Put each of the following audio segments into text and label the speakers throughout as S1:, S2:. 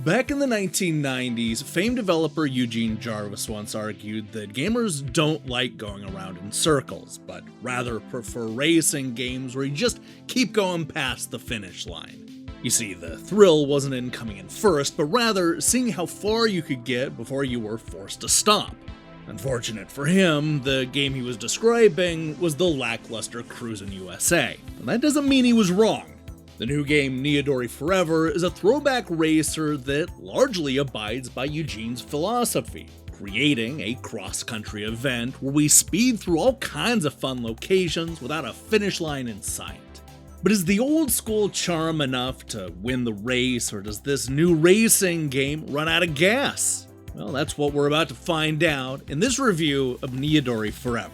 S1: Back in the 1990s, famed developer Eugene Jarvis once argued that gamers don't like going around in circles, but rather prefer racing games where you just keep going past the finish line. You see, the thrill wasn't in coming in first, but rather seeing how far you could get before you were forced to stop. Unfortunate for him, the game he was describing was the lackluster Cruis'n USA. And that doesn't mean he was wrong. The new game, Neodori Forever, is a throwback racer that largely abides by Eugene's philosophy, creating a cross-country event where we speed through all kinds of fun locations without a finish line in sight. But is the old school charm enough to win the race, or does this new racing game run out of gas? Well, that's what we're about to find out in this review of Neodori Forever.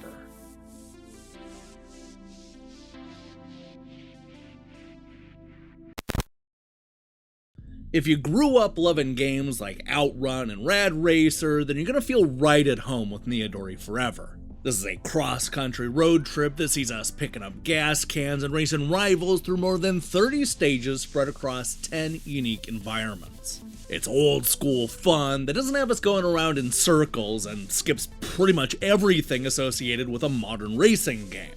S1: If you grew up loving games like OutRun and Rad Racer, then you're going to feel right at home with Neodori Forever. This is a cross-country road trip that sees us picking up gas cans and racing rivals through more than 30 stages spread across 10 unique environments. It's old-school fun that doesn't have us going around in circles and skips pretty much everything associated with a modern racing game.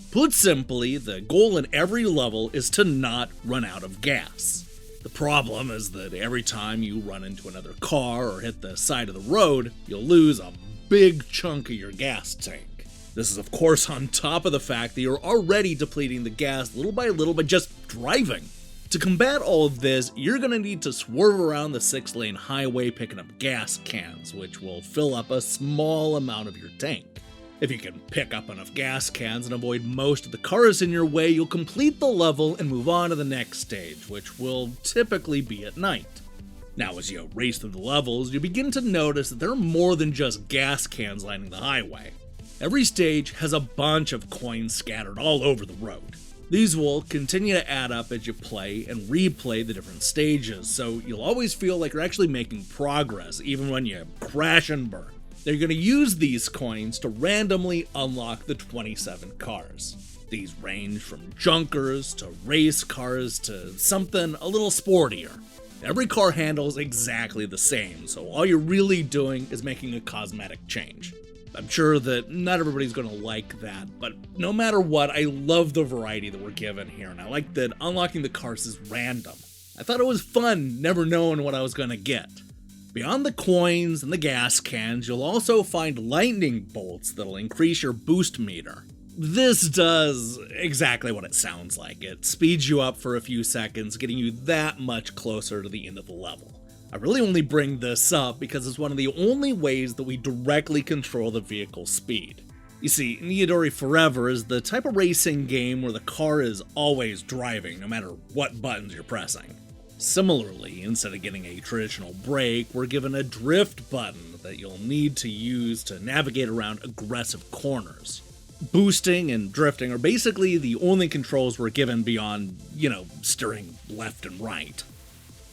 S1: Put simply, the goal in every level is to not run out of gas. The problem is that every time you run into another car or hit the side of the road, you'll lose a big chunk of your gas tank. This is of course on top of the fact that you're already depleting the gas little by little by just driving. To combat all of this, you're going to need to swerve around the 6-lane highway picking up gas cans, which will fill up a small amount of your tank. If you can pick up enough gas cans and avoid most of the cars in your way, you'll complete the level and move on to the next stage, which will typically be at night. Now, as you race through the levels, you begin to notice that there are more than just gas cans lining the highway. Every stage has a bunch of coins scattered all over the road. These will continue to add up as you play and replay the different stages, so you'll always feel like you're actually making progress, even when you crash and burn. They're going to use these coins to randomly unlock the 27 cars. These range from junkers to race cars to something a little sportier. Every car handles exactly the same, so all you're really doing is making a cosmetic change. I'm sure that not everybody's going to like that, but no matter what, I love the variety that we're given here, and I like that unlocking the cars is random. I thought it was fun never knowing what I was going to get. Beyond the coins and the gas cans, you'll also find lightning bolts that'll increase your boost meter. This does exactly what it sounds like. It speeds you up for a few seconds, getting you that much closer to the end of the level. I really only bring this up because it's one of the only ways that we directly control the vehicle's speed. You see, Neodori Forever is the type of racing game where the car is always driving, no matter what buttons you're pressing. Similarly, instead of getting a traditional brake, we're given a drift button that you'll need to use to navigate around aggressive corners. Boosting and drifting are basically the only controls we're given beyond, steering left and right.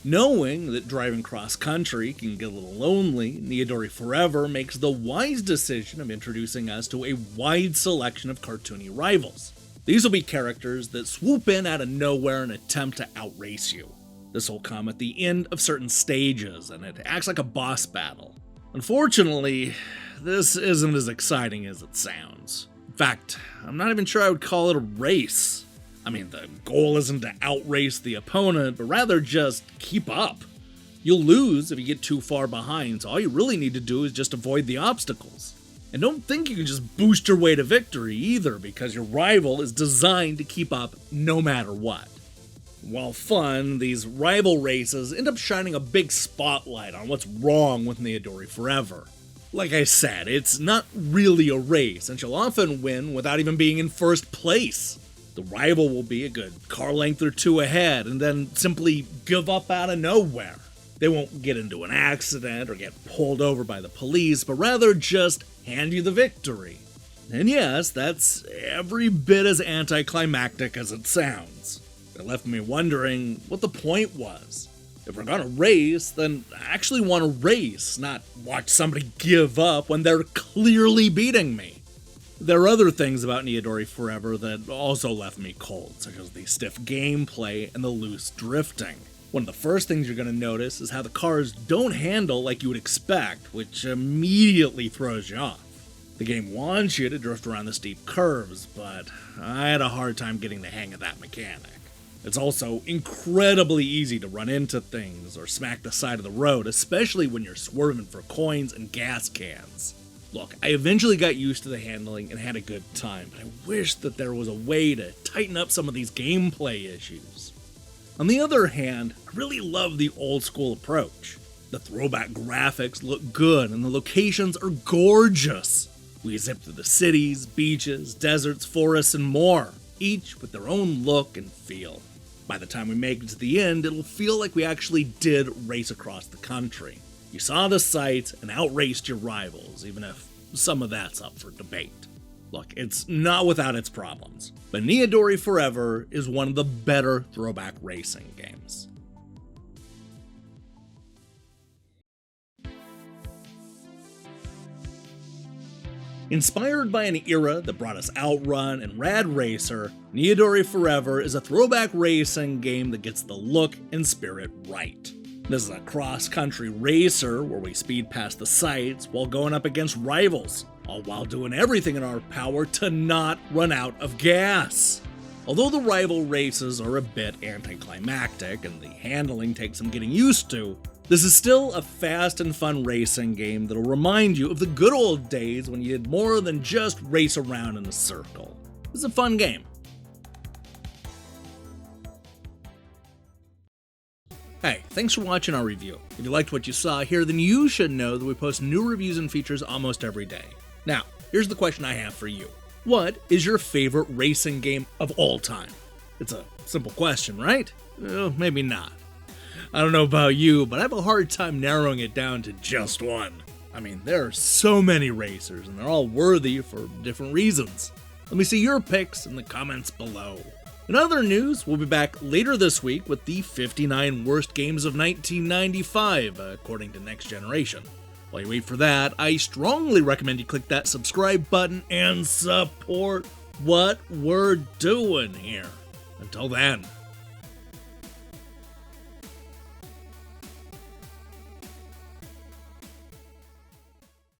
S1: Knowing that driving cross-country can get a little lonely, Neodori Forever makes the wise decision of introducing us to a wide selection of cartoony rivals. These will be characters that swoop in out of nowhere and attempt to outrace you. This will come at the end of certain stages, and it acts like a boss battle. Unfortunately, this isn't as exciting as it sounds. In fact, I'm not even sure I would call it a race. I mean, the goal isn't to outrace the opponent, but rather just keep up. You'll lose if you get too far behind, so all you really need to do is just avoid the obstacles. And don't think you can just boost your way to victory either, because your rival is designed to keep up no matter what. While fun, these rival races end up shining a big spotlight on what's wrong with Neodori Forever. Like I said, it's not really a race, and you'll often win without even being in first place. The rival will be a good car length or two ahead, and then simply give up out of nowhere. They won't get into an accident or get pulled over by the police, but rather just hand you the victory. And yes, that's every bit as anticlimactic as it sounds. It left me wondering what the point was. If we're gonna race, then I actually want to race, not watch somebody give up when they're clearly beating me. There are other things about Neodori Forever that also left me cold, such as the stiff gameplay and the loose drifting. One of the first things you're going to notice is how the cars don't handle like you would expect, which immediately throws you off. The game wants you to drift around the steep curves, but I had a hard time getting the hang of that mechanic. It's also incredibly easy to run into things or smack the side of the road, especially when you're swerving for coins and gas cans. Look, I eventually got used to the handling and had a good time, but I wish that there was a way to tighten up some of these gameplay issues. On the other hand, I really love the old school approach. The throwback graphics look good and the locations are gorgeous. We zip through the cities, beaches, deserts, forests, and more, each with their own look and feel. By the time we make it to the end, it'll feel like we actually did race across the country. You saw the sights and outraced your rivals, even if some of that's up for debate. Look, it's not without its problems, but Neodori Forever is one of the better throwback racing games. Inspired by an era that brought us OutRun and Rad Racer, Neodori Forever is a throwback racing game that gets the look and spirit right. This is a cross-country racer where we speed past the sights while going up against rivals, all while doing everything in our power to not run out of gas. Although the rival races are a bit anticlimactic and the handling takes some getting used to, this is still a fast and fun racing game that'll remind you of the good old days when you did more than just race around in a circle. It's a fun game. Hey, thanks for watching our review. If you liked what you saw here, then you should know that we post new reviews and features almost every day. Now, here's the question I have for you. What is your favorite racing game of all time? It's a simple question, right? Maybe not. I don't know about you, but I have a hard time narrowing it down to just one. I mean, there are so many racers, and they're all worthy for different reasons. Let me see your picks in the comments below. In other news, we'll be back later this week with the 59 worst games of 1995, according to Next Generation. While you wait for that, I strongly recommend you click that subscribe button and support what we're doing here. Until then.